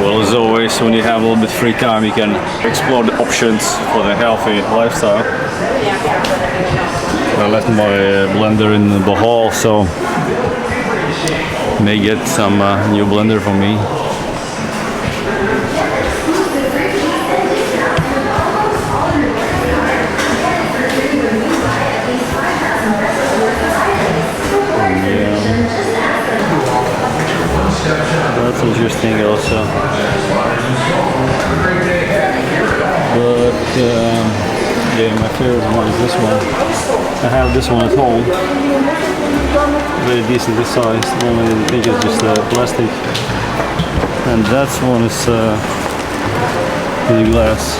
Well, as always, when you have a little bit free time, you can explore the options for the healthy lifestyle. I left my blender in the hall, so may get some new blender for me. That's interesting also. But yeah, my favorite one is this one. I have this one at home. Very decently sized. Only I think it's just plastic. And that one is the glass.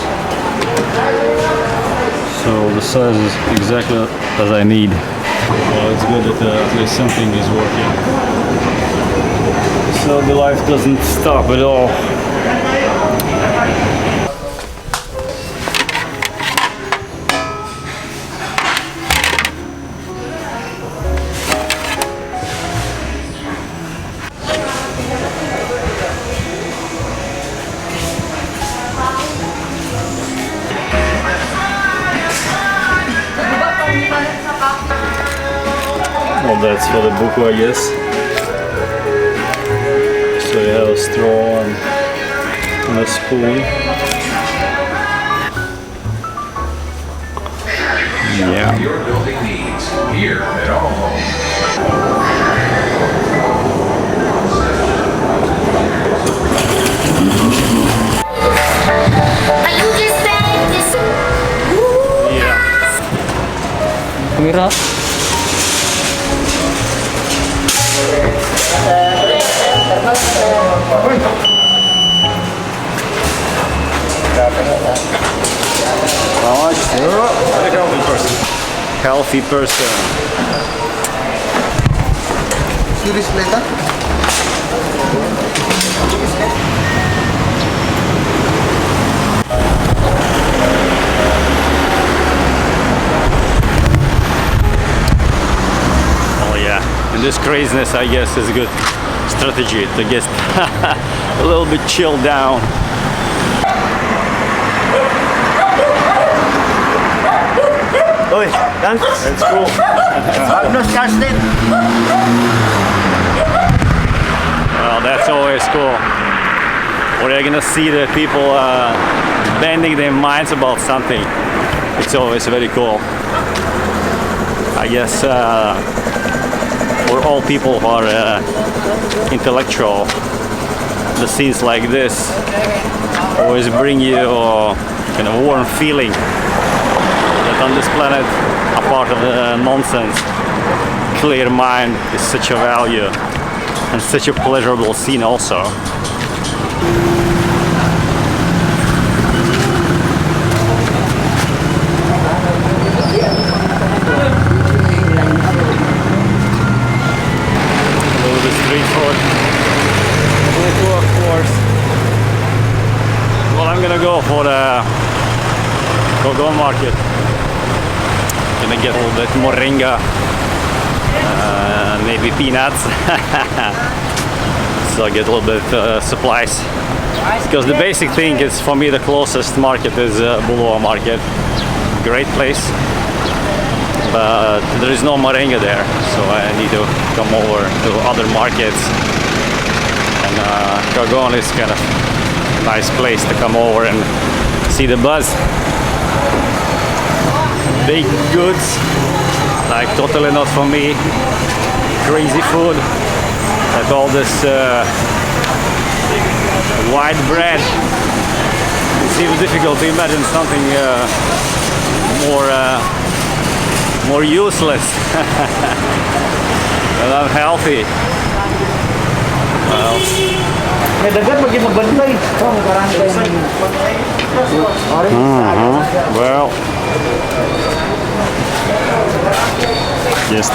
So the size is exactly as I need. Well, it's good that at least something is working. So the life doesn't stop at all. Well, that's for the buku, I guess. So you have a straw and a spoon. Yeah. Your building needs here at home. Yeah. Kamera. Healthy person. Serious later? Oh yeah, and this craziness, I guess, is a good strategy to get a little bit chilled down. Oi, thanks. It's cool. Well, that's always cool. Or you're gonna see the people bending their minds about something. It's always very cool. I guess for all people who are intellectual, the scenes like this always bring you a kind of warm feeling that on this planet, apart of the nonsense, clear mind is such a value and such a pleasurable scene also. Street food. Of course. Well, I'm gonna go for the go market. Gonna get a little bit moringa, maybe peanuts. So I get a little bit supplies. Because the basic thing is, for me, the closest market is Bulova market. Great place. But there is no moringa there, so I need to come over to other markets. And Cagayan is kind of a nice place to come over and see the buzz. Baked goods, like totally not for me. Crazy food, like all this white bread. It seems difficult to imagine something more useless and unhealthy. Well, well, just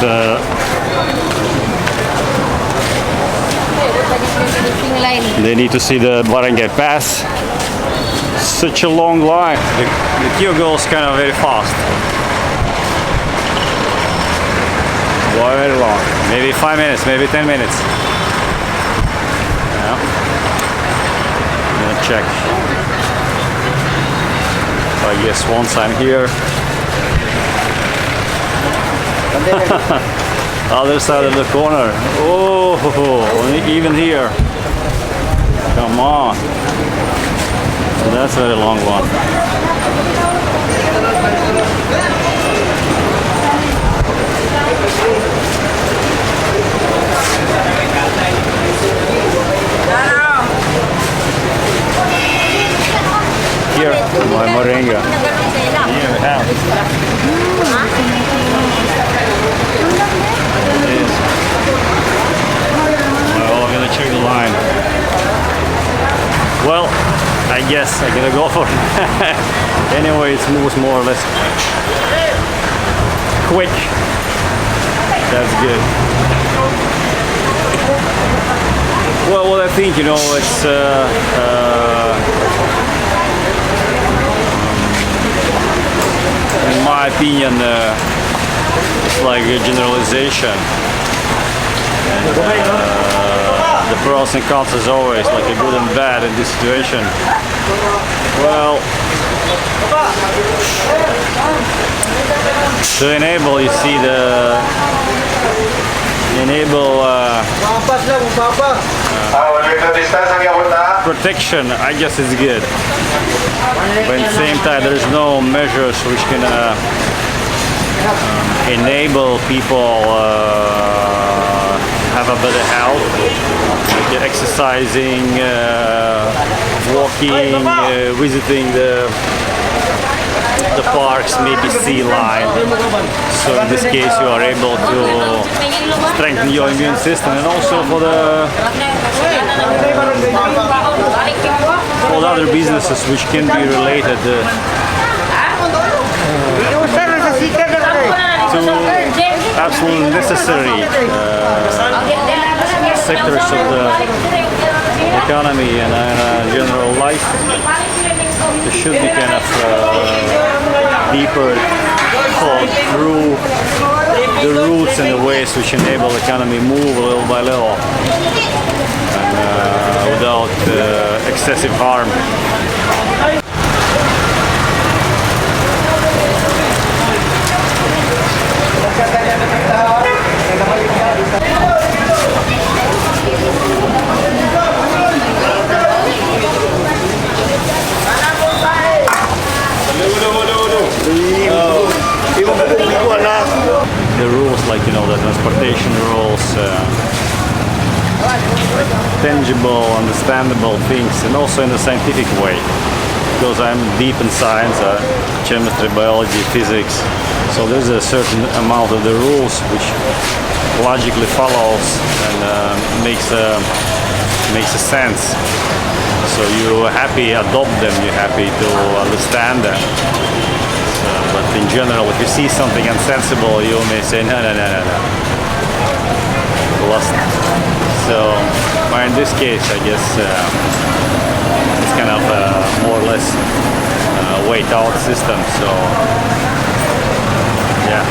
they need to see the Barangay Pass. Such a long line. The queue goes kind of very fast. Very long. Maybe 5 minutes, maybe 10 minutes. Yeah. check. I guess once I'm here, other side of the corner. Oh, even here. Come on. That's a very long one. Here, my moringa. Here we have. It is. Well, I'm gonna check the line. Well, I guess I'm gonna go for it. Anyway, it moves more or less quick. That's good. Well, what I think, you know, it's in my opinion, it's like a generalization. And, the pros and cons is always like a good and bad in this situation. Well, to enable, you see, protection, I guess it's good. But at the same time, there is no measures which can enable people have a better health, like exercising, walking, visiting the parks, maybe sea lion. So in this case, you are able to strengthen your immune system, and also for the all other businesses which can be related to absolutely necessary sectors of the economy and general life. There should be kind of deeper thought through the routes and the ways which enable the economy move little by little and without excessive harm. The rules, like, you know, the transportation rules, like tangible, understandable things, and also in a scientific way, because I'm deep in science, chemistry, biology, physics, so there's a certain amount of the rules which logically follows and makes a sense. So you're happy adopt them, you're happy to understand them. But in general, if you see something unsensible, you may say, no. Lost. So, in this case, I guess it's kind of more or less wait out system. So, yeah,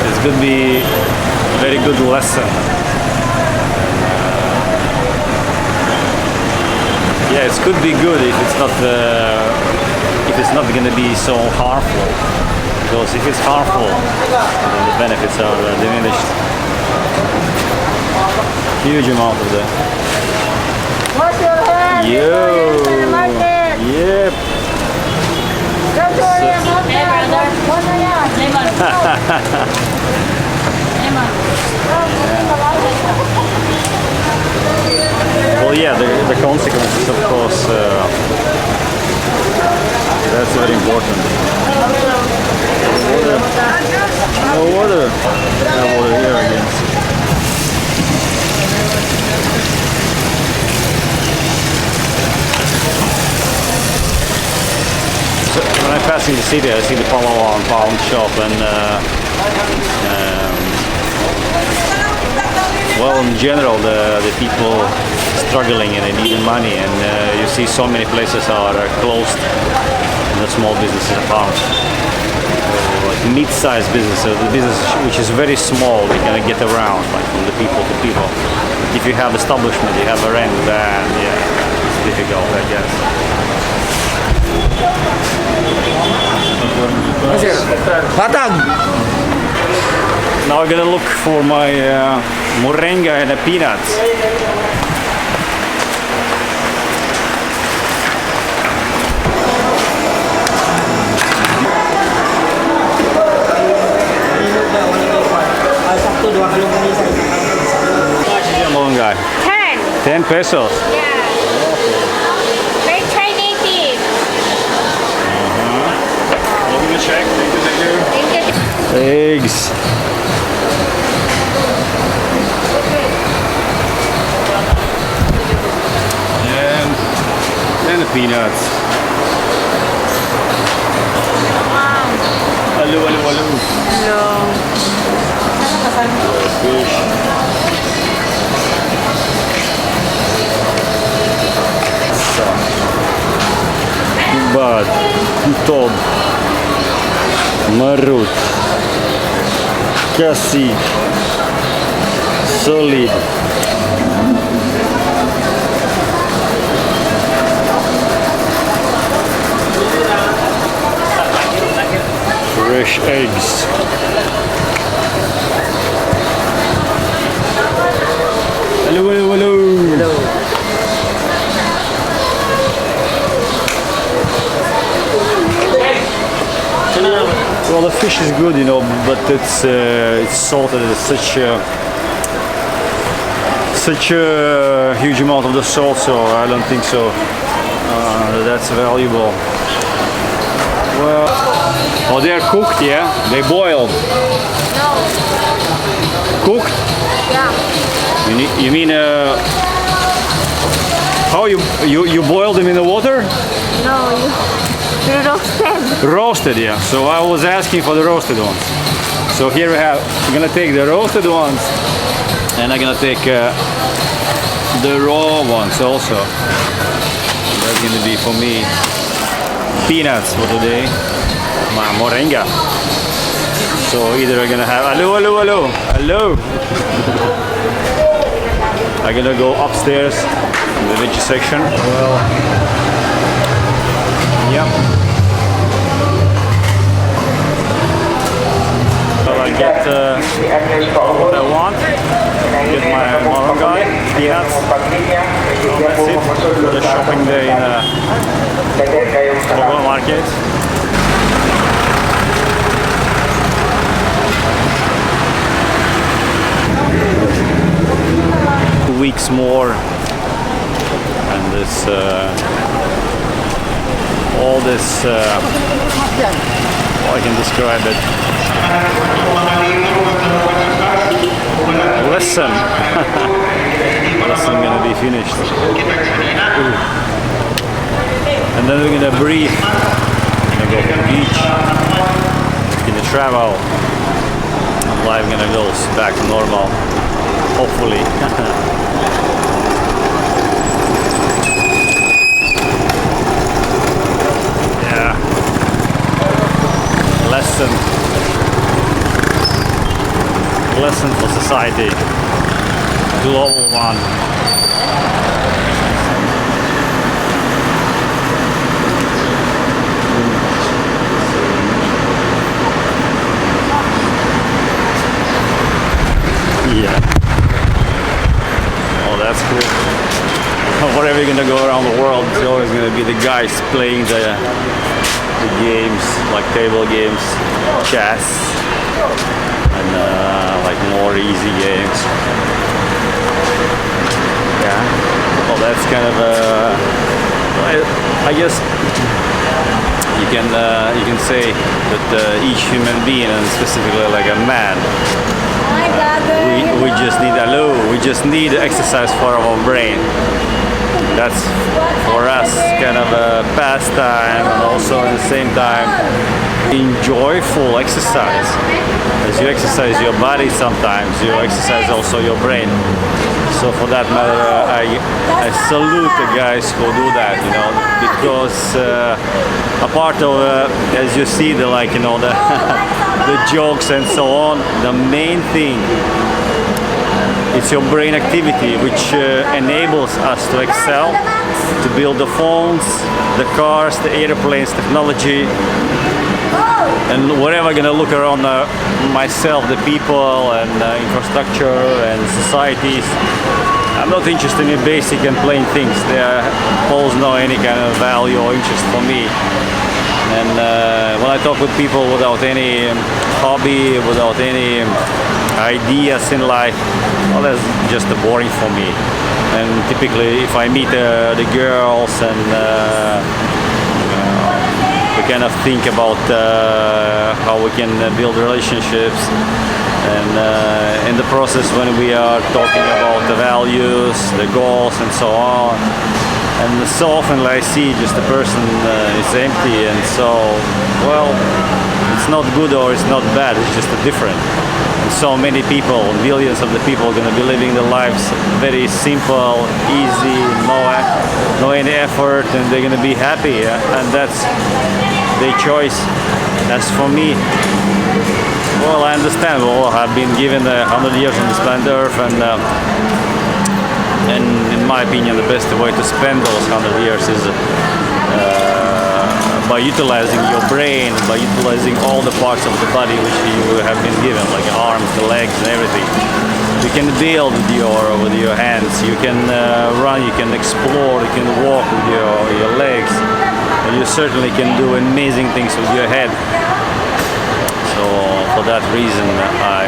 it's going to be a very good lesson. Yeah, it could be good if it's not going to be so harmful. Because if it's harmful, then the benefits are diminished. Huge amount of that. Yo! Yep! Well, yeah, the consequences, of course, that's very important. No water. No water here again. So when I'm passing the city, I see the Palawan pawn shop, and well, in general, the people struggling and needing money, and you see so many places are closed, and the small businesses are found. Like mid-sized businesses, the business which is very small, they can get around, like from the people to people. If you have establishment, you have a rent, then yeah, it's difficult, I guess. Patag! Now I'm gonna look for my moringa and the peanuts. Moringa. 10 pesos. Yeah. Very Thai native. Let me check. Thank you. Eggs. And the peanuts. Hello, hello, hello. Fish. Bad, Tob, Marut, Cassi, Solid. Fresh eggs. Hello, hello, hello. Well, the fish is good, you know, but it's salted. It's such a huge amount of the salt, so I don't think so. That's valuable. Well, oh, they are cooked, yeah? They boiled. No. Cooked? Yeah. You mean how you boil them in the water? No, you roasted. Roasted, yeah. So I was asking for the roasted ones. So here we have. I'm gonna take the roasted ones, and I'm gonna take the raw ones also. That's gonna be for me peanuts for today. My moringa. So either I'm gonna have hello, hello, hello, hello. I'm gonna go upstairs in the veggie section. Well, yep. Well, I get what I want. Get my moringa, peanuts. So that's it for the shopping day in local market. 2 weeks more, and this all this how I can describe it, lesson lesson gonna be finished. Ooh. And then we're gonna breathe, gonna go to the beach, gonna travel, and life gonna go back to normal, hopefully. Yeah. Lesson for society. Global one. Yeah. Oh, that's cool. Wherever you're gonna go around the world, it's always gonna be the guys playing the games, like table games, chess, and like more easy games. Yeah. Well, that's kind of I guess you can say that each human being, and specifically like a man, we just need exercise for our brain. That's for us kind of a pastime, and also at the same time enjoyful exercise. As you exercise your body, sometimes you exercise also your brain. So for that matter, I salute the guys who do that, you know, because a part of as you see the the jokes and so on, the main thing It's your brain activity which enables us to excel, to build the phones, the cars, the airplanes, technology, and wherever I'm gonna look around myself, the people and infrastructure and societies, I'm not interested in basic and plain things. They pose no any kind of value or interest for me. And when I talk with people without any hobby, without any ideas in life, well, that's just boring for me. And typically, if I meet the girls and we kind of think about how we can build relationships, and in the process when we are talking about the values, the goals and so on, and so often I see just a person is empty, and so, well, it's not good or it's not bad, it's just different. And so many people, millions of the people are going to be living their lives very simple, easy, no any effort, and they're going to be happy, and that's their choice. As for me, well, I understand. Well, I've been given 100 years on this planet Earth, and in my opinion, the best way to spend those 100 years is by utilizing your brain, by utilizing all the parts of the body which you have been given, like arms, the legs, and everything. You can build with your hands. You can run. You can explore. You can walk with your legs. And you certainly can do amazing things with your head. So for that reason, I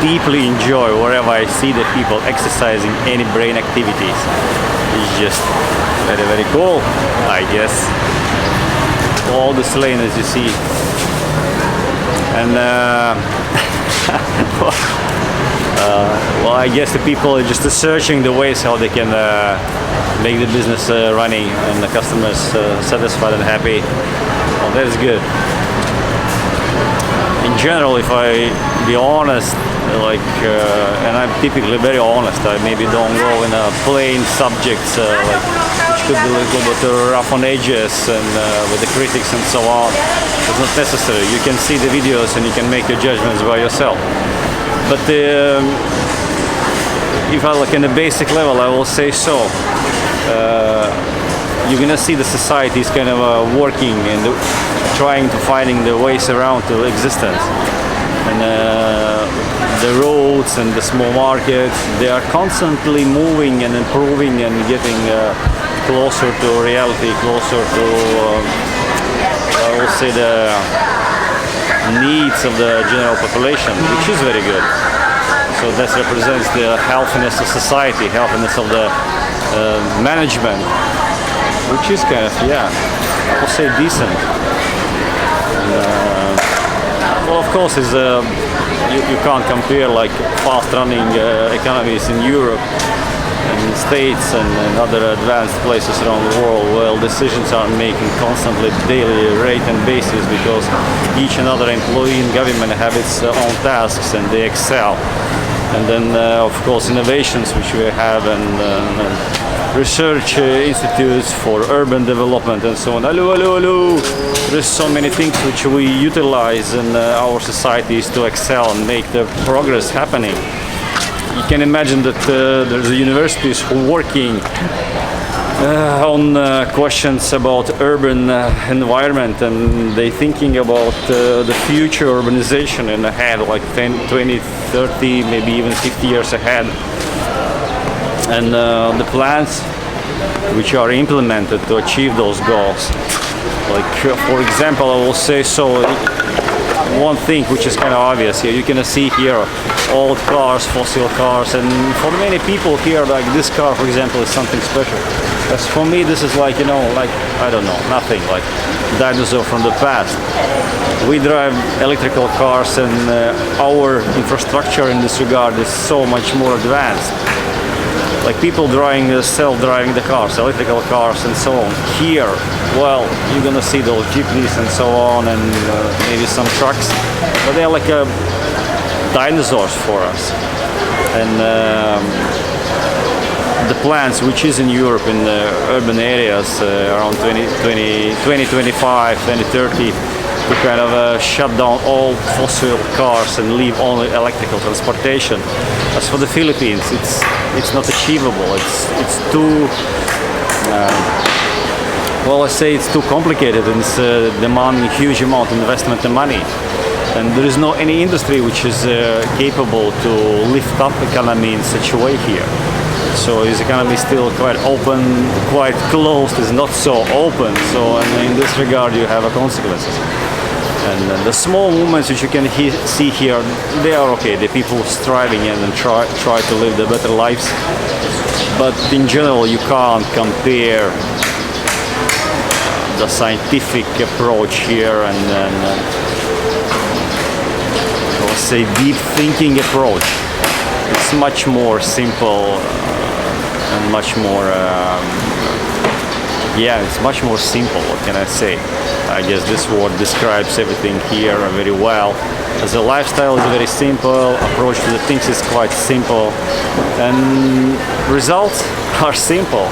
deeply enjoy wherever I see the people exercising any brain activities. It's just very, very cool, I guess. All this lane, as you see. And well, I guess the people are just searching the ways how they can make the business running and the customers satisfied and happy. Well, that's good. In general, if I be honest, and I'm typically very honest, I maybe don't go in plain subjects which could be a little bit rough on edges and with the critics and so on. It's not necessary. You can see the videos and you can make your judgments by yourself. But if I look in the basic level, I will say so. You're gonna see the society is kind of working and trying to finding the ways around to existence. And the roads and the small markets, they are constantly moving and improving and getting closer to reality, closer to, I will say, the needs of the general population, which is very good. So that represents the healthiness of society, healthiness of the management, which is kind of, yeah, I will say decent. And, well, of course, you can't compare like fast-running economies in Europe and the States and other advanced places around the world. Well, decisions are making constantly daily rate and basis because each and other employee in government have its own tasks and they excel. And then, of course, innovations which we have and research institutes for urban development and so on. Hello. There's so many things which we utilize in our societies to excel and make the progress happening. You can imagine that there's universities who are working on questions about urban environment, and they're thinking about the future urbanization in ahead, like 10, 20, 30, maybe even 50 years ahead. And the plans which are implemented to achieve those goals. Like, for example, I will say so. One thing which is kind of obvious here, you can see here old cars, fossil cars, and for many people here, like this car, for example, is something special. As for me, this is like, like, I don't know, nothing, like dinosaur from the past. We drive electrical cars, and our infrastructure in this regard is so much more advanced. Like people driving, self-driving the cars, electrical cars and so on. Here, well, you're gonna see those jeepneys and so on, and maybe some trucks, but they're like dinosaurs for us. And the plans, which is in Europe, in the urban areas, around 2025, 2030, to kind of shut down all fossil cars and leave only electrical transportation. As for the Philippines, it's not achievable. It's too well, I say it's too complicated and it's demanding huge amount of investment and money. And there is no any industry which is capable to lift up economy in such a way here. So his economy is still quite open, quite closed, is not so open. So in this regard, you have consequences. And the small movements which you can see here, they are okay. The people striving and try to live the better lives. But in general, you can't compare the scientific approach here and let's say deep thinking approach. It's much more simple and much more it's much more simple. What can I say? I guess this word describes everything here very well. As a lifestyle is very simple, approach to the things is quite simple, and results are simple.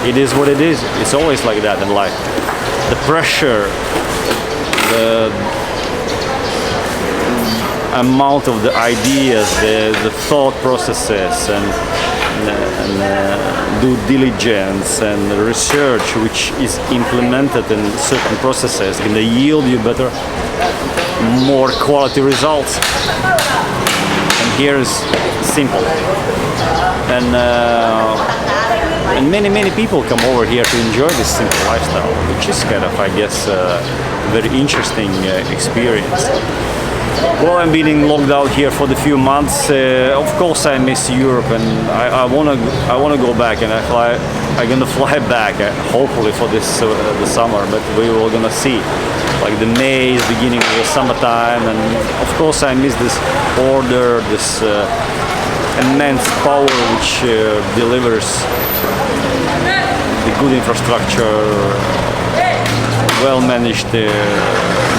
It is what it is. It's always like that in life. The pressure, the amount of the ideas, the thought processes, and due diligence and research which is implemented in certain processes can yield you better, more quality results. And here is simple. And many people come over here to enjoy this simple lifestyle, which is kind of, I guess, a very interesting experience. Well, I'm being locked out here for the few months. Of course, I miss Europe, and I wanna go back, and I'm gonna fly back, hopefully for this the summer. But we will gonna see. Like the May is beginning of the summertime, and of course, I miss this order, this immense power which delivers the good infrastructure, well-managed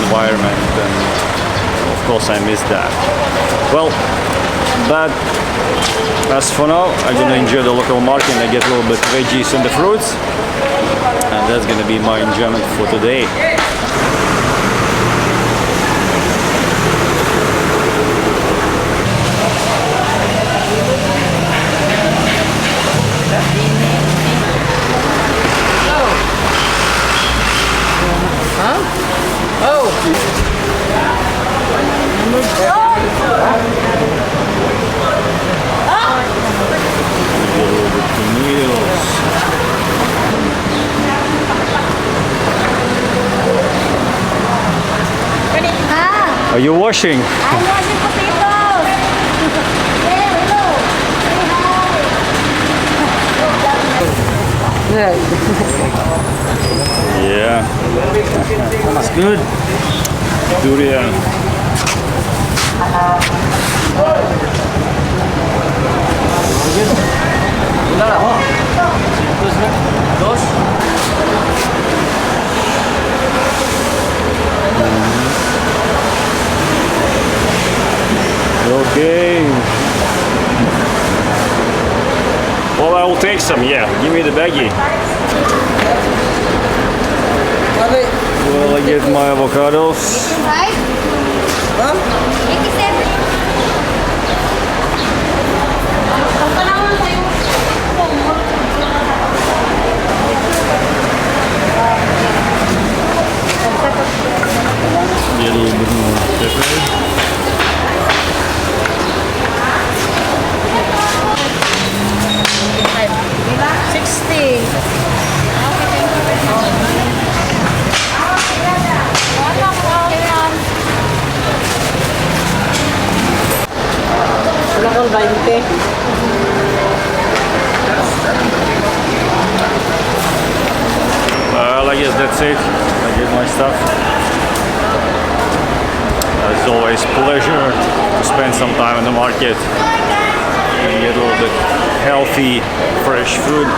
environment, and of course I miss that. Well, but as for now, I'm gonna enjoy the local market and I get a little bit veggies and the fruits, and that's gonna be my enjoyment for today. Are you washing? I'm washing potatoes. Yeah, hello. Say hi. Yeah. That's good. Durian. Okay. Well, I will take some, yeah. Give me the baggie. Well, I get my avocados. Right? Huh? 87. Get a little bit more pepper. Well, I guess that's it. I get my stuff. As always, pleasure to spend some time in the market and get a little bit healthy, fresh food.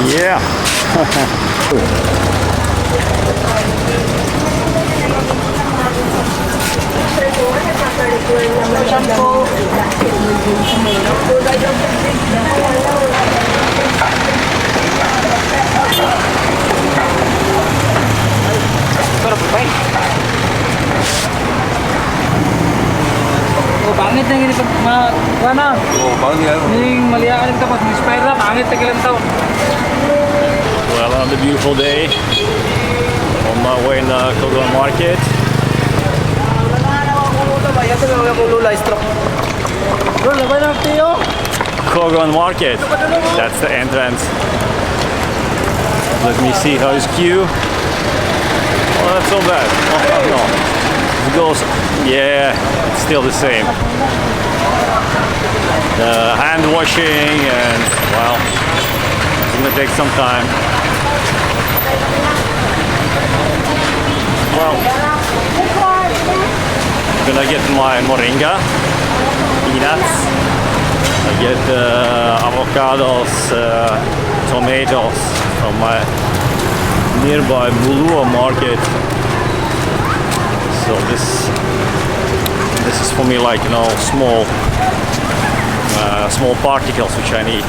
Yeah. Oh, pangit na gini pag ano? Oh, bago yan. Yung maliyakan ito pag inspire na, pangit na kilang taon. Well, on a beautiful day, on my way in the Cagayan Market. Cagayan Market. That's the entrance. Let me see how is queue. Oh, not so bad. Oh, no. It goes, yeah, it's still the same. The hand washing and, well, it's gonna take some time. Well, I'm gonna get my moringa, peanuts. I get avocados, tomatoes from my nearby Bulua market. So this is for me, like, you know, small particles which I need.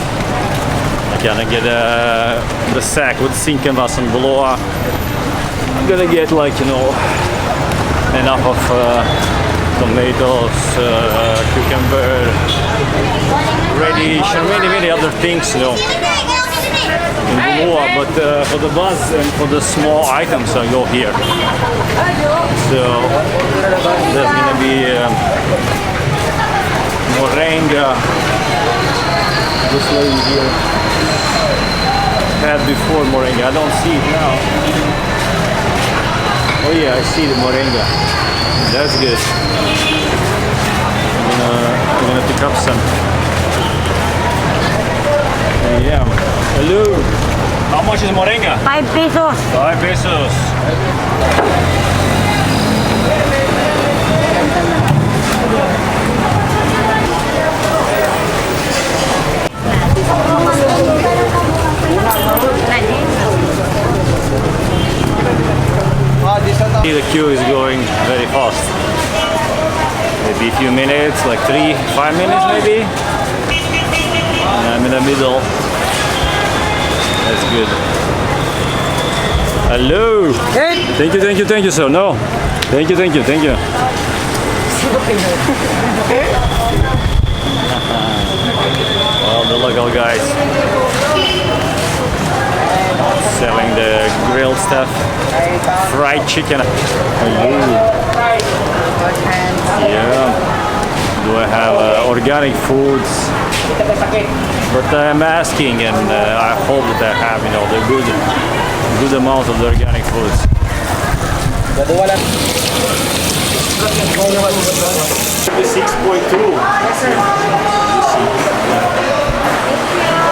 I'm gonna get the sack with sinkenvass and Bulua. I'm gonna get, like, you know, enough of tomatoes, cucumber, radish, and many other things, you know, in Bulua. But for the buzz and for the small items, I go here. So there's gonna be moringa. This lady here had before moringa. I don't see it now. Oh yeah, I see the moringa. That's good. I'm gonna pick up some. Yeah. Hello. How much is moringa? 5 pesos. 5 pesos. See, the queue is going very fast. Maybe a few minutes, like 3-5 minutes maybe. And I'm in the middle. That's good. Hello. Thank you, sir. No. Thank you. Well, the local guys selling the grilled stuff, fried chicken. Yeah. Do I have organic foods? But I'm asking, and I hope that I have, you know, the good amount of the organic foods. 6.2.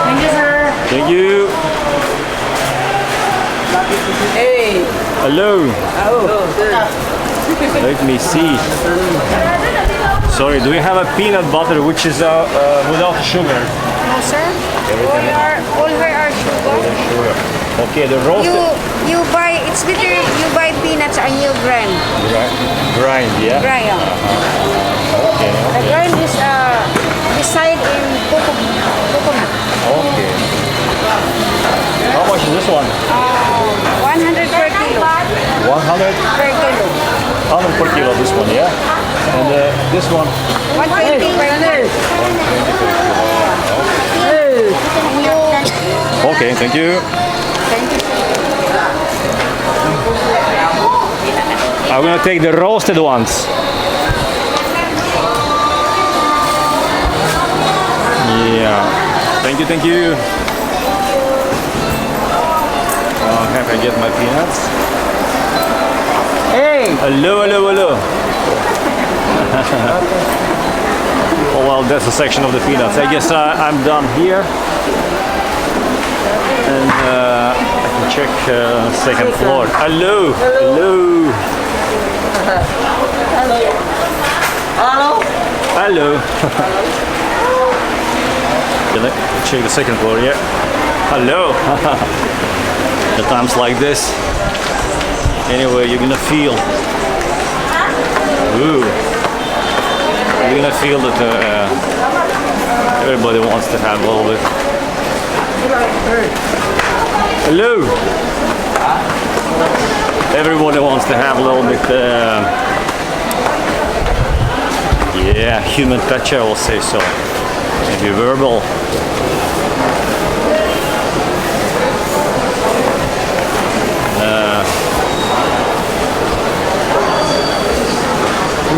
Thank you, sir. Thank you. Hey. Hello. Let me see. Sorry, do you have a peanut butter which is without sugar? No, sir. All here are sugar. Sugar. Okay, the roasted. You buy, it's better you buy peanuts and you grind. Grind, yeah. Grind. Okay. The grind is beside in coconut. Okay. How much is this one? 100 per kilo. 100? Per kilo. 100 per kilo. This one, yeah. And this one. 120 per kilo. Okay, thank you. I'm gonna take the roasted ones. Yeah. Thank you. Have I get my peanuts? Hey. Hello. Oh well, that's a section of the peanuts. I guess I'm done here. And I can check second floor. Hello. Can I check the second floor? Yeah. Hello. At times like this, anyway, you're gonna feel. Ooh. You're gonna feel that everybody wants to have a little bit. Hello. Everybody wants to have a little bit. Yeah, human touch, I will say so. Maybe verbal.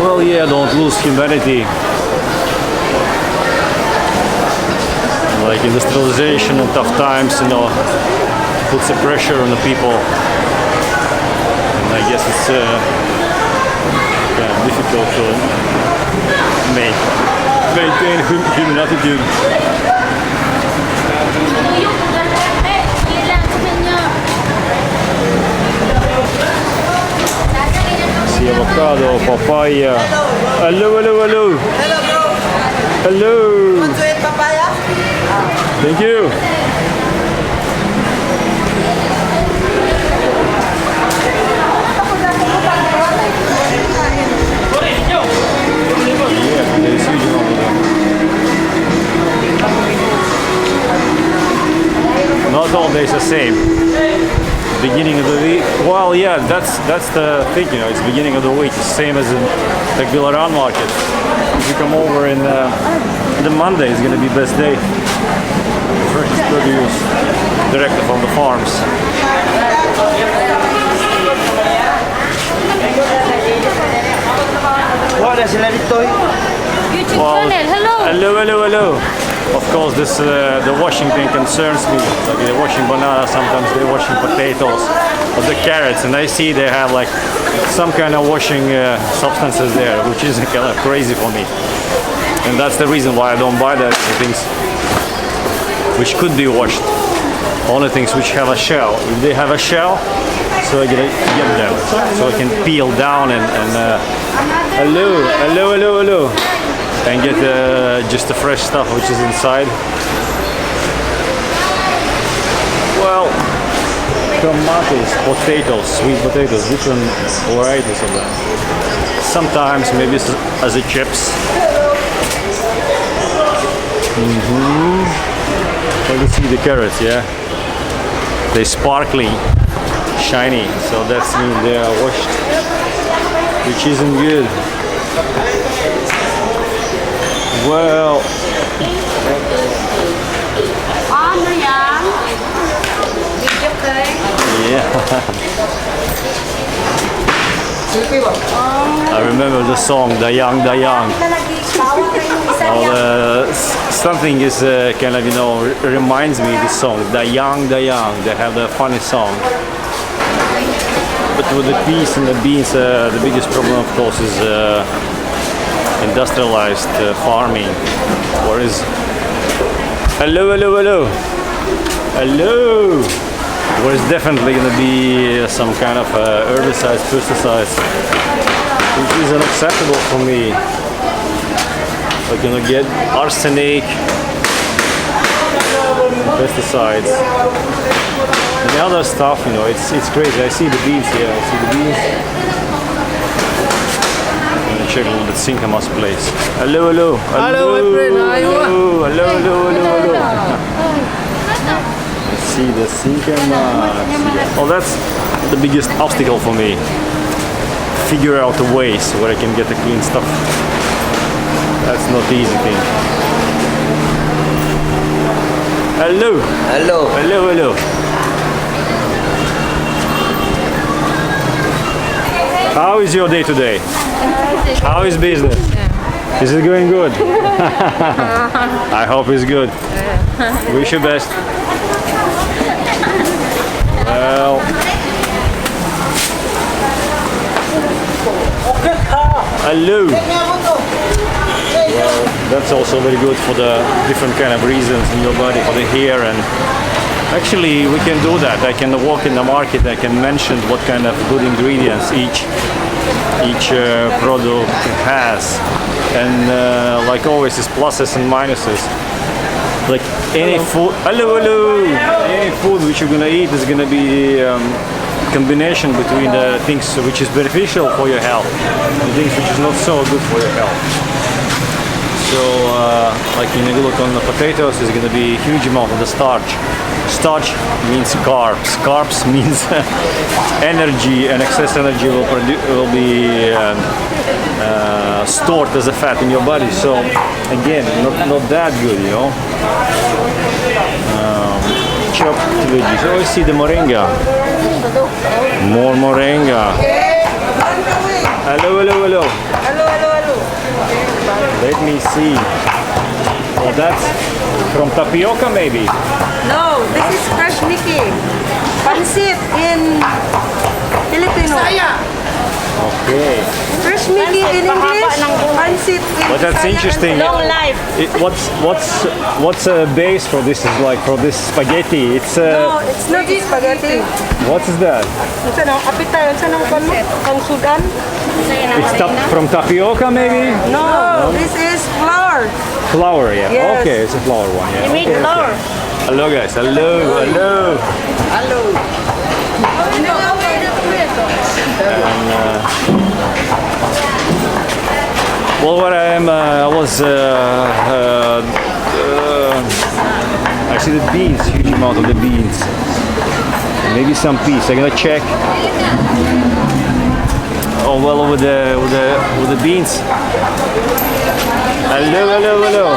Well, yeah, don't lose humanity. Like industrialization and tough times, you know, puts a pressure on the people. And I guess it's kind of difficult to maintain human attitude. See avocado, papaya. Hello, hello, hello. Hello, bro. Hello. Want to eat papaya? Thank you. Yeah, there is huge amount of them. Not all days the same. Beginning of the week. Well, yeah, that's the thing. You know, it's beginning of the week. It's same as in the Bilaran market. If you come over in the Monday, is gonna be best day. Fresh produce directly from the farms. Wala sila dito eh. YouTube Well, channel, hello. hello, hello, hello. Of course, this the washing thing concerns me. Like they're washing bananas, sometimes they're washing potatoes, or the carrots, and I see they have like some kind of washing substances there, which is kind of crazy for me. And that's the reason why I don't buy the things which could be washed. Only things which have a shell. If they have a shell, so I get them, so I can peel down and hello, hello, hello, hello, and get just the fresh stuff which is inside. Well, tomatoes, potatoes, sweet potatoes, different varieties of them. Sometimes maybe as a chips. Well, you see the carrots, yeah? They're sparkling, shiny, so that's mean they are washed, which isn't good. Well, Ano yan? Video kay? yeah. I remember the song "Dayang Dayang." Well, something is kind of, you know, reminds me of this song "Dayang Dayang." They have the funny song. But with the peas and the beans, the biggest problem, of course, is industrialized farming. Whereas, hello, hello, hello, hello. There's definitely going to be some kind of herbicides, pesticides, which is unacceptable for me. We're going to get arsenic, pesticides, and the other stuff. You know, it's crazy. I see the beans here. I see the beans. I'm going to check a little bit Sinkamas place. Hello, hello, hello, my friend. How are you? hello, hello, hello, hello. See the Sinkamas. Oh, that's the biggest obstacle for me. Figure out the ways where I can get the clean stuff. That's not the easy thing. Hello. Hello. Hello, hello. How is your day today? How is business? Is it going good? I hope it's good. Wish you best. Well, hello. Well, that's also very good for the different kind of reasons in your body, for the hair, and actually we can do that. I can walk in the market, I can mention what kind of good ingredients each product has, and like always, it's pluses and minuses. Like any food, any food which you're gonna eat is gonna be combination between the things which is beneficial for your health and things which is not so good for your health. So, like when you look on the potatoes, there's gonna be a huge amount of the starch. Starch means carbs. Carbs means energy, and excess energy will be stored as a fat in your body. So, again, not that good, you know. Chopped veggies. Oh, I see the moringa. More moringa. Hello, hello, hello. Let me see. Well, that's from tapioca, maybe. No, this is fresh Mickey. Pansit in Filipino. Okay. Fresh Mickey in English. Pansit in But that's interesting. Long life. What's a base for this? Is like for this spaghetti? It's No, it's not spaghetti. what is that? Ito na, apita, ito na ang sudan. It's from tapioca, maybe. No, this is flour. Flour, yeah. Yes. Okay, it's a flour one. Yeah. You make Okay, flour. okay. Hello, guys. Hello, hello. Well, where I am, I was I see the beans, huge amount of the beans. Maybe some peas. I'm gonna check. Oh well, with the beans. Hello, hello, hello.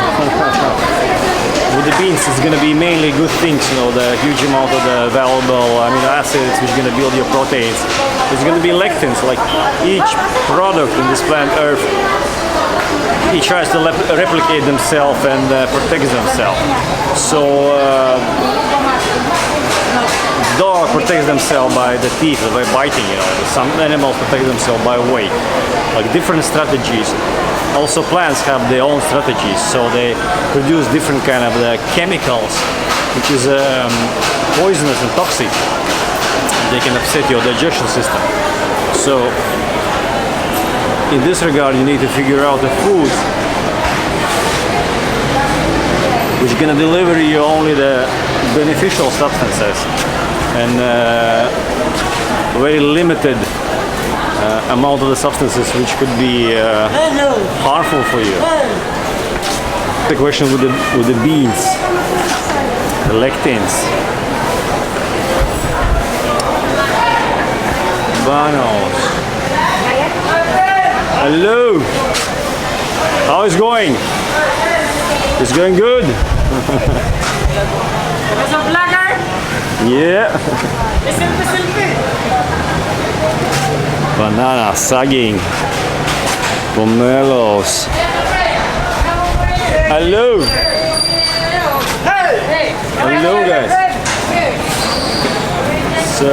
With the beans, it's gonna be mainly good things. You know, the huge amount of the valuable amino acids, which are gonna build your proteins. It's gonna be lectins. Like each product in this plant Earth, he tries to replicate themselves and protects themselves. So dog protects themselves by the teeth, by biting. You know, some animals protect themselves by weight. Like different strategies. Also, plants have their own strategies, so they produce different kind of chemicals, which is poisonous and toxic. They can upset your digestion system. So, in this regard, you need to figure out the foods which are gonna deliver you only the beneficial substances and very limited amount of the substances which could be harmful for you. The question with the beans, the lectins, bananas. Hello. How is going? It's going good. As a vlogger? Yeah. Selfie. Banana, saging, pomelos. Hello. Hello, guys. So,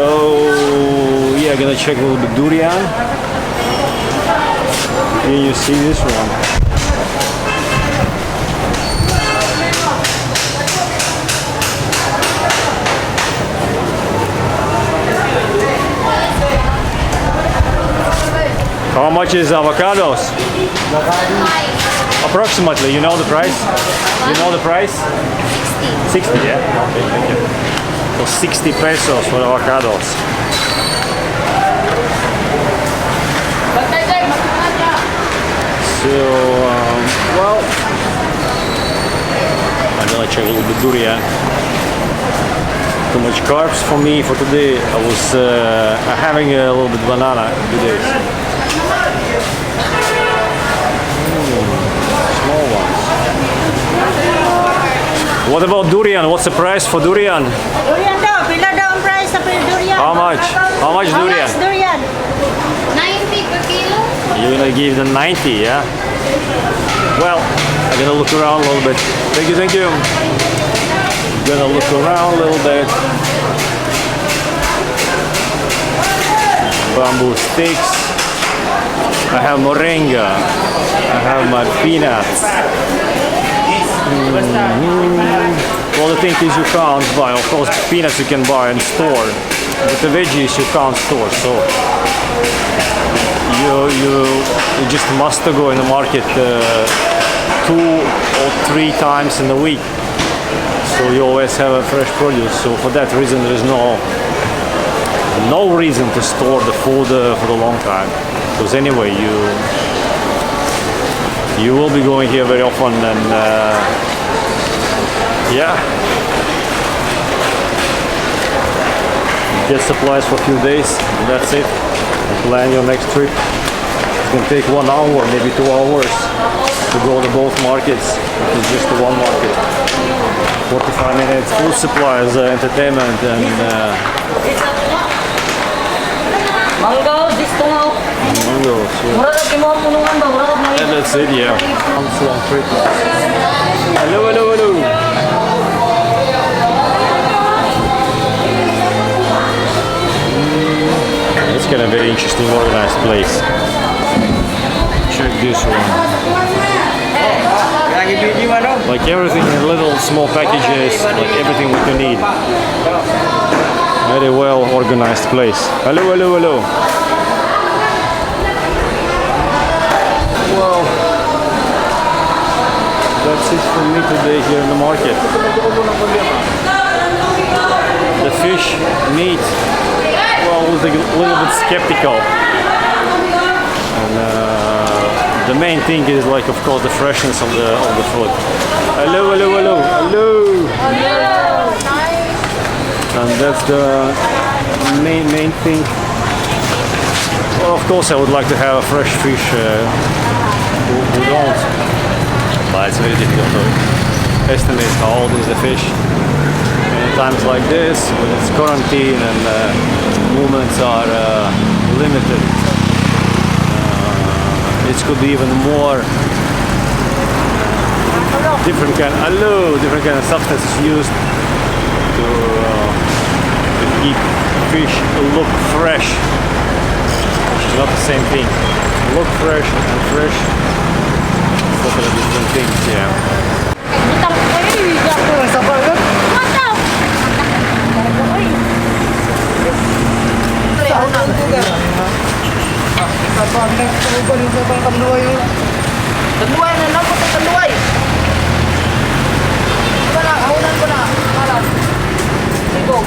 yeah, gonna check a little bit durian. Here you see this one. How much is avocados? Approximately, you know the price? You know the price? 60. 60, yeah? Okay, thank you. So 60 pesos for avocados. So, well, I'm gonna check a little bit durian. Too much carbs for me for today. I was having a little bit banana today. Small ones. What about durian? What's the price for durian? Durian daw, pila daw ang price sa durian. How much? How much durian? How much durian? 90 per kilo. You're gonna give them 90, yeah? Well, I'm gonna look around a little bit. Thank you, thank you. Gonna look around a little bit. Bamboo sticks. I have moringa. I have my peanuts. Well, the thing is you can't buy. Of course, peanuts you can buy and store, but the veggies you can't store. So you just must go in the market 2 or 3 times in a week So you always have a fresh produce. So for that reason, there is no reason to store the food for a long time. Because anyway, you will be going here very often, and yeah, get supplies for a few days. And that's it. And plan your next trip. It's gonna take 1 hour, maybe 2 hours to go to both markets. It is just the one market. 45 minutes, food supplies, entertainment, and Mango, distungaw. mango. So Mura ka kimo punungan ba? Mura ka may. and that's it, yeah. Comes long trip. Hello, hello, hello. It's kind of very interesting, organized place. Check this one. Lagi biji mana? Like everything in little small packages, like everything we can need. Very well organized place. Hello, hello, hello. Well, that's it for me today here in the market. The fish, meat, well, I was a little bit skeptical. And the main thing is, like, of course, the freshness of the food. Hello, hello, hello, hello. And that's the main thing. Well, of course, I would like to have a fresh fish. Who don't? But it's very difficult to estimate how old is the fish. And in times like this, when it's quarantine and movements are limited, it could be even more different kind of substances used to keep fish look fresh, which is not the same thing. Look fresh and fresh, totally different things, yeah. Tanduay na lang ko tanduay. Wala, ahunan ko na. Wala. Sigo.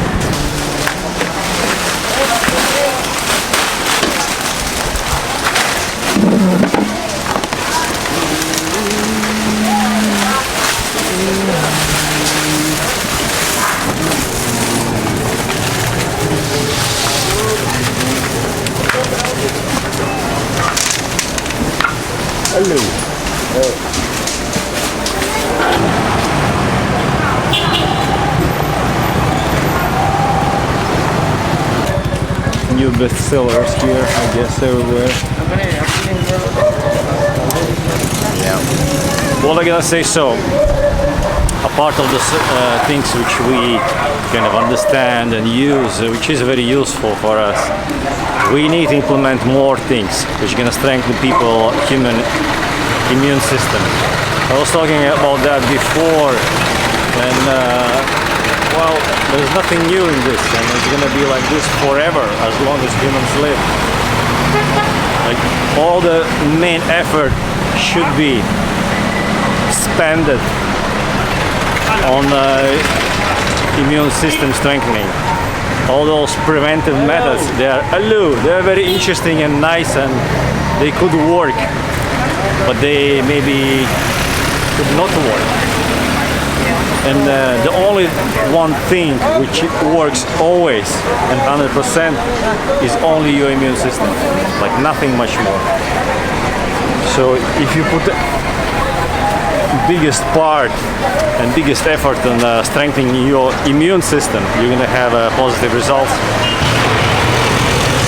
Hello. New bestsellers here, I guess, everywhere. Yeah. What am I gonna say? So, a part of the things which we kind of understand and use, which is very useful for us, we need to implement more things which are gonna strengthen people, human immune system. I was talking about that before, and well, there's nothing new in this, and it's gonna be like this forever as long as humans live. Like, all the main effort should be spent on immune system strengthening. All those preventive methods, they are very interesting and nice, and they could work, but they maybe could not work. And the only one thing which works always and 100% is only your immune system, like nothing much more. So if you put the biggest part and biggest effort on strengthening your immune system, you're gonna have positive results.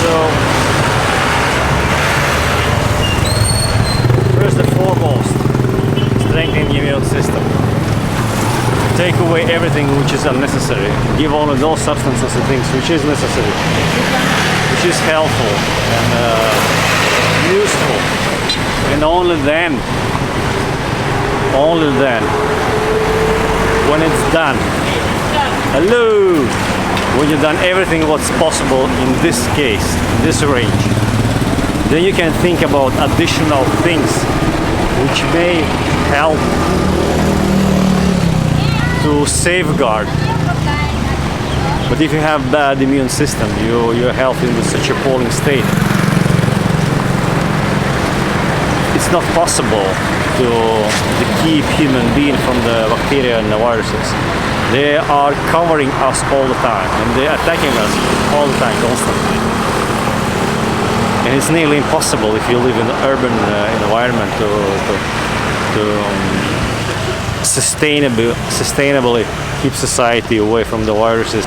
So first and foremost, strengthen the immune system. Take away everything which is unnecessary. Give only those substances and things which is necessary, which is helpful and useful. And only then, when it's done, when you've done everything what's possible in this case, this range, then you can think about additional things which may help to safeguard. But if you have bad immune system, your health in such a appalling state, it's not possible to keep human being from the bacteria and the viruses. They are covering us all the time, and they're attacking us all the time, constantly. And it's nearly impossible if you live in an urban environment to sustainably keep society away from the viruses.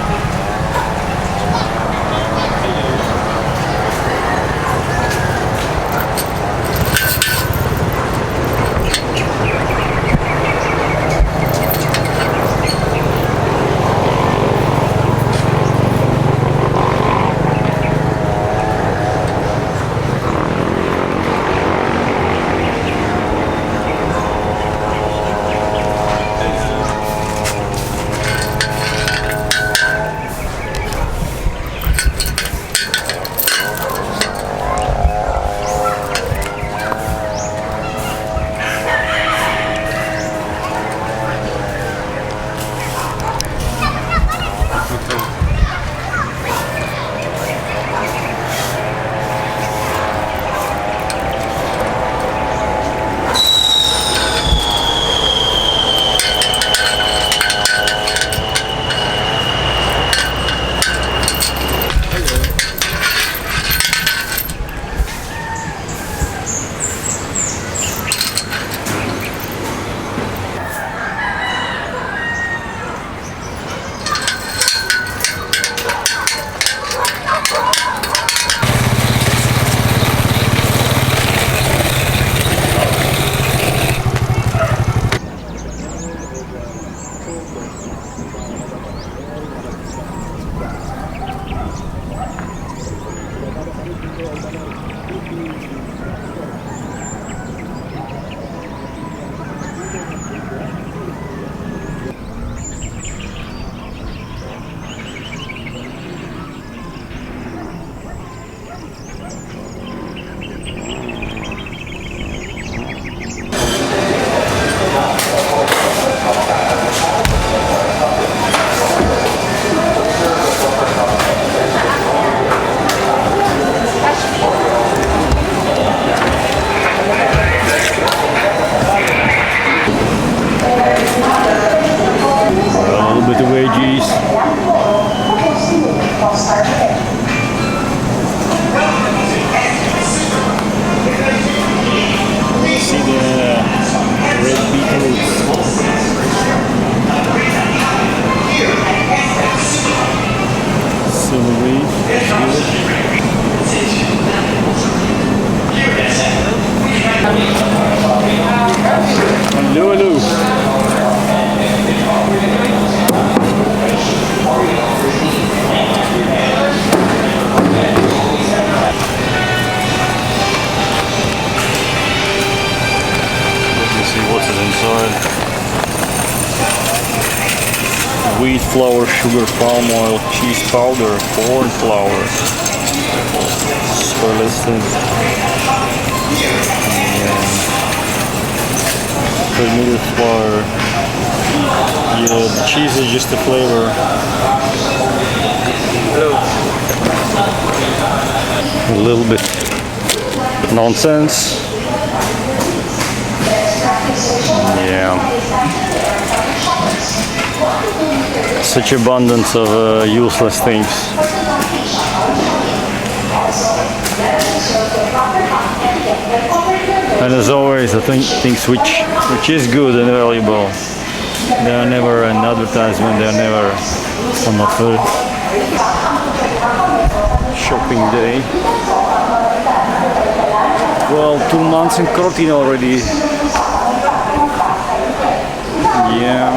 Wheat flour, sugar, palm oil, cheese powder, corn flour, spirulina, fermented flour. Yeah, the cheese is just a flavor. A little bit nonsense. Yeah. Such abundance of useless things. And as always, I think things which is good and valuable, they are never an advertisement, they are never on offer. Shopping day. Well, 2 months in quarantine already. Yeah.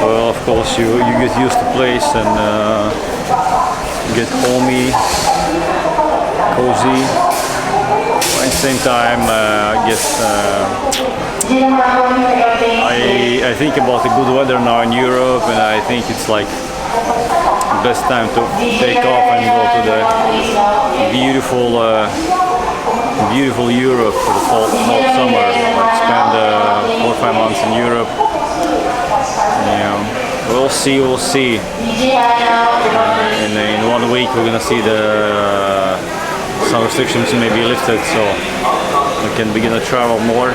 Well, of course, you get used to place and get homey, cozy. At the same time, I guess I think about the good weather now in Europe, and I think it's like the best time to take off and go to the beautiful beautiful Europe for the whole summer. Like spend 4 or 5 months in Europe. We'll see. In 1 week we're gonna see some restrictions may be lifted, so we can begin to travel more.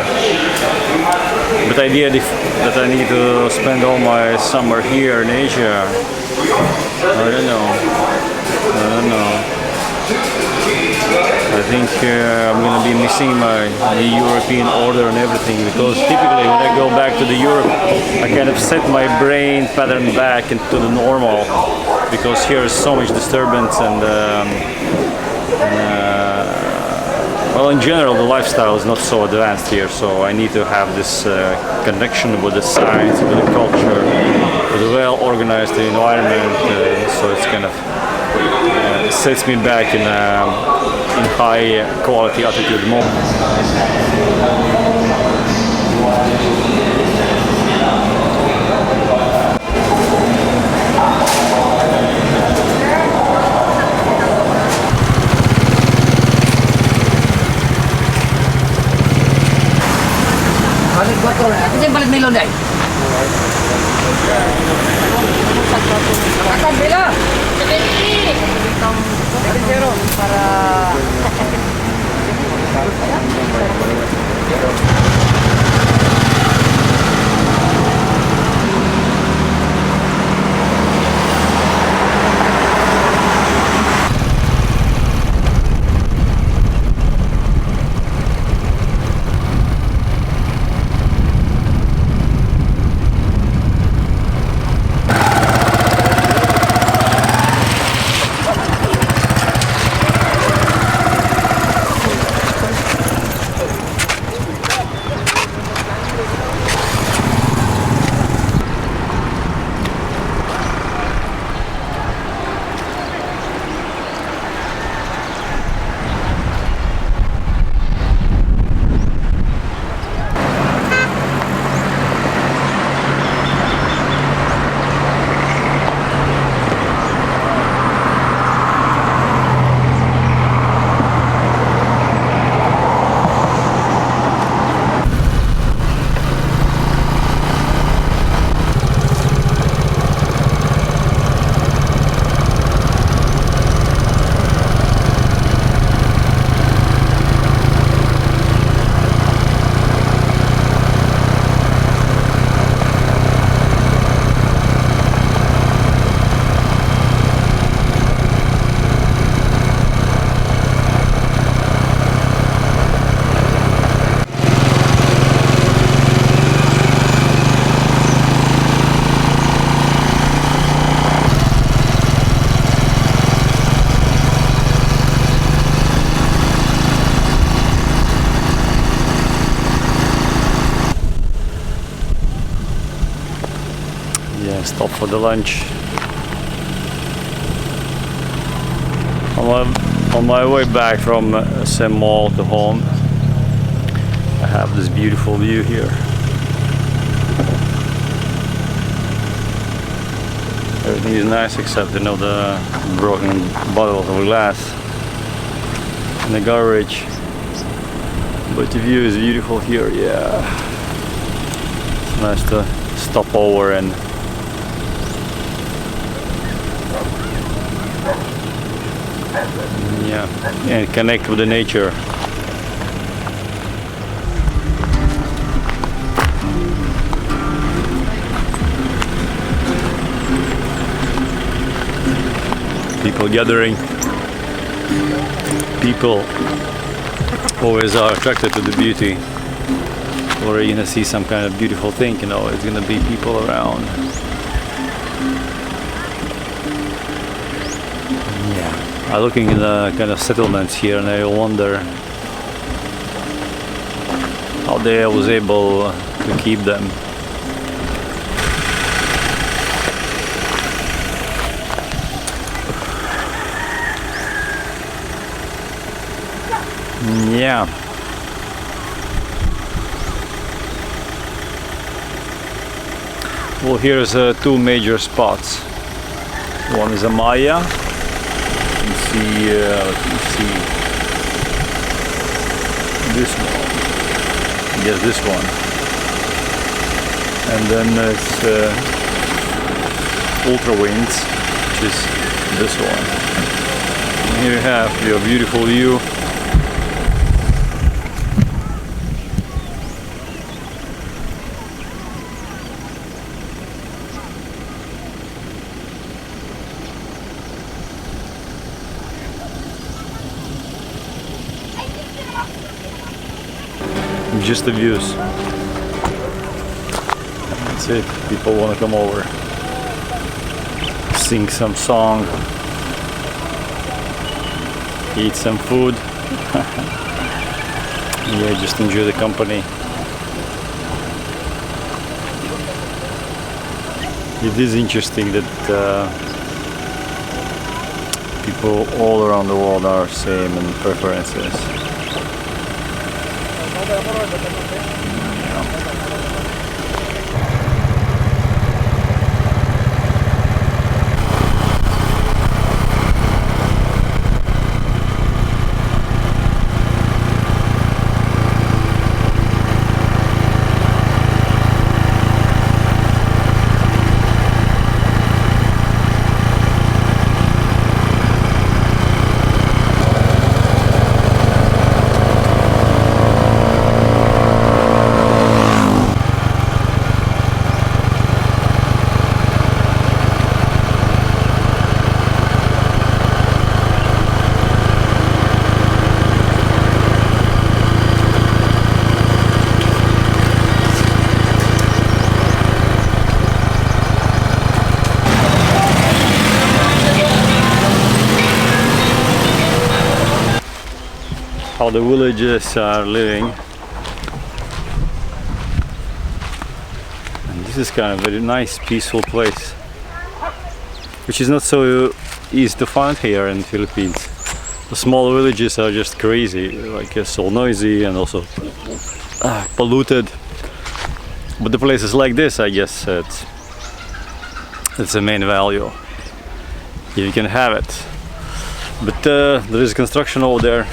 But the idea that I need to spend all my summer here in Asia, I don't know. I think I'm going to be missing the European order and everything, because typically when I go back to the Europe, I kind of set my brain pattern back into the normal, because here is so much disturbance and well, in general, the lifestyle is not so advanced here, so I need to have this connection with the science, with the culture, with a well-organized environment, so it's kind of sets me back in high quality attitude mode. Balik botol. Kasi balik melon dai. Akan bela. Stop for the lunch. On my way back from St. Mall to home, I have this beautiful view here. Everything is nice except the broken bottles of glass in the garbage. But the view is beautiful here. Yeah, it's nice to stop over and and connect with the nature. People gathering. People always are attracted to the beauty. Or you're gonna see some kind of beautiful thing, it's gonna be people around. I'm looking in the kind of settlements here, and I wonder how they was able to keep them. Yeah. Well, here's two major spots. One is Amaya. Let me see. this one. Yes, this one. And then it's Ultra Winds, which is this one. And here you have your beautiful view. Just the views. That's it. People want to come over, sing some song, eat some food. Yeah, just enjoy the company. It is interesting that people all around the world are same in preferences. How the villagers are living. And this is kind of a very nice, peaceful place, which is not so easy to find here in the Philippines. The small villages are just crazy, like so noisy and also polluted. But the places like this, I guess, it's the main value. You can have it. But there is construction over there.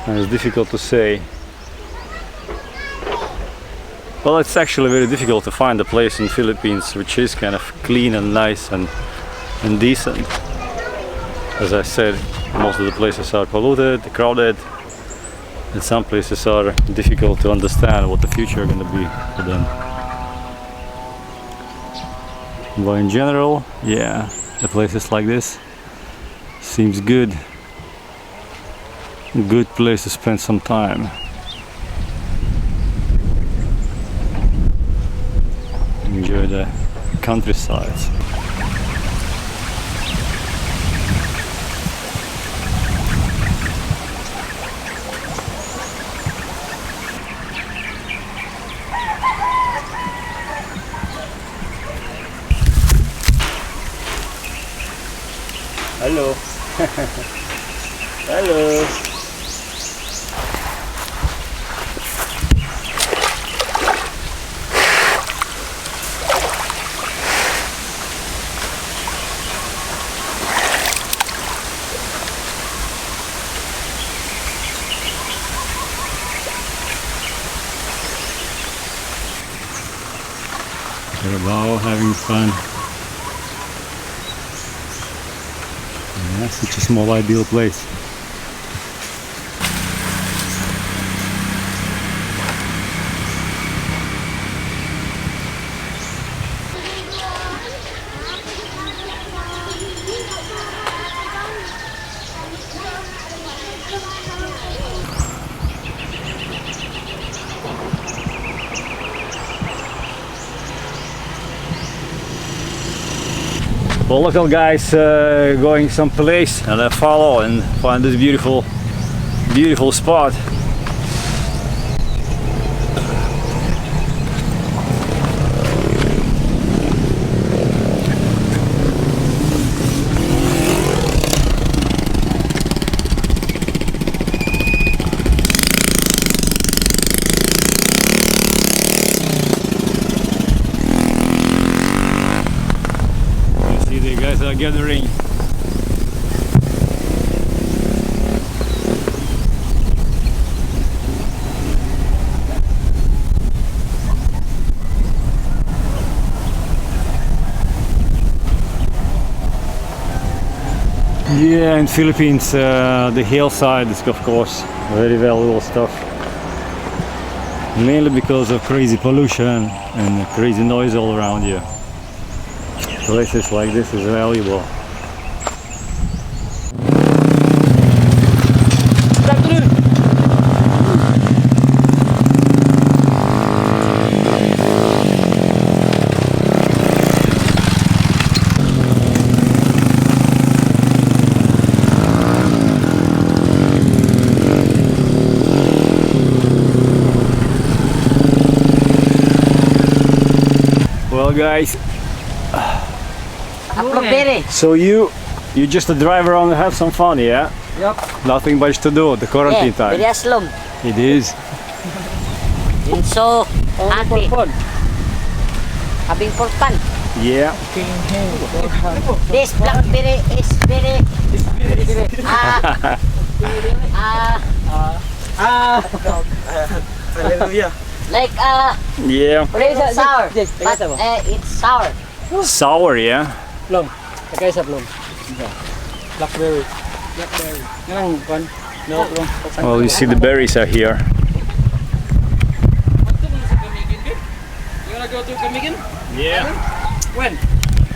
And it's difficult to say. Well, it's actually very difficult to find a place in the Philippines which is kind of clean and nice and decent. As I said, most of the places are polluted, crowded, and some places are difficult to understand what the future is going to be for them. But in general, yeah, the places like this seems good. Good place to spend some time. Enjoy the countryside. Hello. Hello. They're all having fun. Yeah, such a small ideal place. Well, local guys going someplace, and I follow and find this beautiful spot. Are gathering. Yeah, in Philippines, the hillside is of course very valuable stuff. Mainly because of crazy pollution and crazy noise all around you. Places like this is valuable. Well guys, so you just drive around and have some fun, yeah? Yep. Nothing much to do, the quarantine time. Very aslom. It is. And so happy. Fun. Having for fun. Yeah. This blackberry is very Hallelujah. like Yeah. sour, but it's sour. Sour, yeah. Plum. Lagay sa plum. Blackberry. Blackberry. Ganang pan. No plum. Well, you see the berries are here. You wanna go to Camiguin? Yeah. When?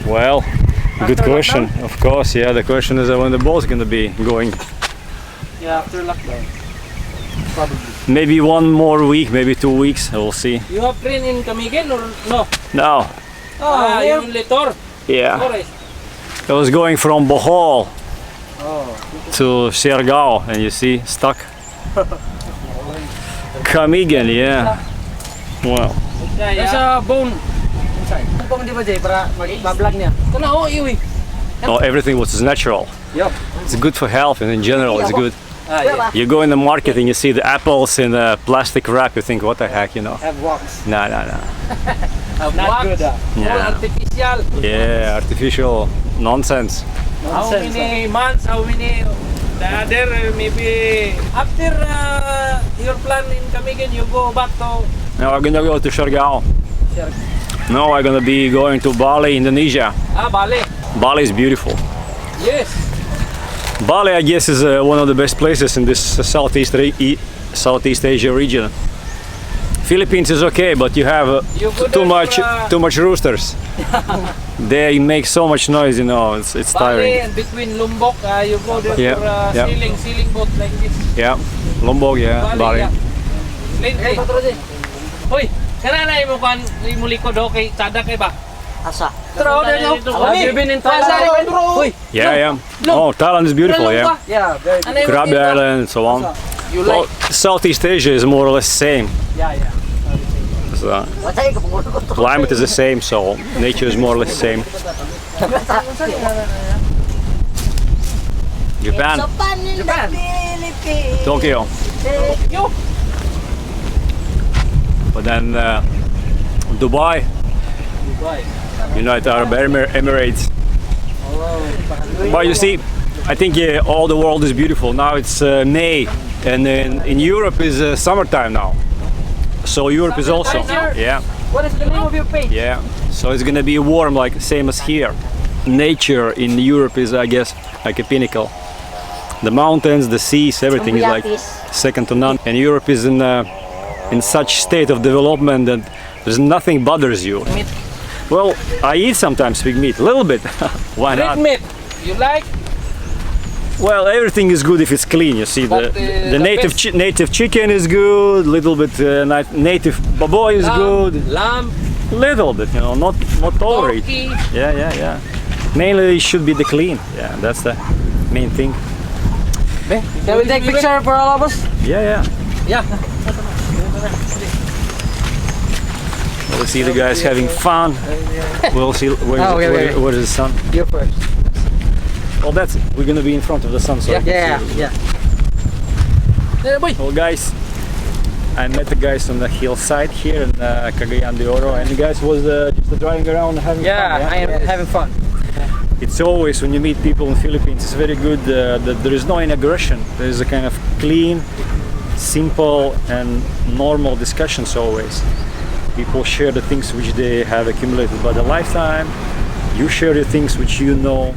Well, good After question. Of course, yeah. The question is when the ball's gonna be going. Yeah, after lockdown. Probably. Maybe one more week, maybe 2 weeks. We'll see. You have train in Camiguin or no? No. You only tour. Yeah. Forest. I was going from Bohol Oh. to Siargao, and you see, stuck. Cagayan, yeah. Well. There's a bone inside. Bone di ba Jay para mag-vlog niya? Kana iwi. Oh, everything was natural. Yup. It's good for health, and in general, it's good. Yeah. You go in the market and you see the apples in a plastic wrap. You think, what the heck, you know? Have wax. No. Have not wax. Good. Yeah. All artificial. Yeah, artificial nonsense. How many months? How many? The other maybe after your plan in Camiguin, you go back to. Now we're gonna go to Siargao. Siargao. No, we're gonna be going to Bali, Indonesia. Bali. Bali is beautiful. Yes. Bali, I guess, is one of the best places in this Southeast Asia region. Philippines is okay, but you have You go too there much roosters. They make so much noise, you know. It's Bali tiring. and between Lombok, you go there Yeah, for yeah. sailing boat like this. Yeah, Lombok, yeah, Bali. Yeah. Plenty. Hoy, kanana mo kan imo likod okay, tada kay ba? Asa. Tro there no. Have you been in Thailand? Hoy. Yeah. Oh, Thailand is beautiful, yeah. Yeah, very. Krabi Island and so on. You Well, like? Southeast Asia is more or less same. Yeah. So, climate is the same, so nature is more or less same. Japan, Japan. Tokyo, Yo. but then Dubai, United Arab Emirates. But you see, I think all the world is beautiful. Now it's May, and in Europe is summertime now. So Europe is also, yeah, What is the name of your page? yeah. So it's gonna be warm, like same as here. Nature in Europe is, I guess, like a pinnacle. The mountains, the seas, everything is like second to none. And Europe is in such state of development that there's nothing bothers you. Meat. Well, I eat sometimes pig meat, a little bit. Why Red not? meat. You like? Well, everything is good if it's clean. You see, But, the the native best- native chicken is good. Little bit native baboy is good. Lamb. Little bit, you know, not overeat. Turkey. Yeah. Mainly it should be the clean. Yeah, that's the main thing. Can we take picture for all of us? Yeah. Yeah. We'll see the guys having fun. We'll see okay. where is the sun. You first. Well, we're gonna be in front of the sun. So Yeah. There, boy. Well, guys, I met the guys on the hillside here in Cagayan de Oro, and the guys was just driving around having fun. I am having fun. It's always when you meet people in Philippines, it's very good that there is no aggression. There is a kind of clean, simple, and normal discussions always. People share the things which they have accumulated by the lifetime. You share the things which you know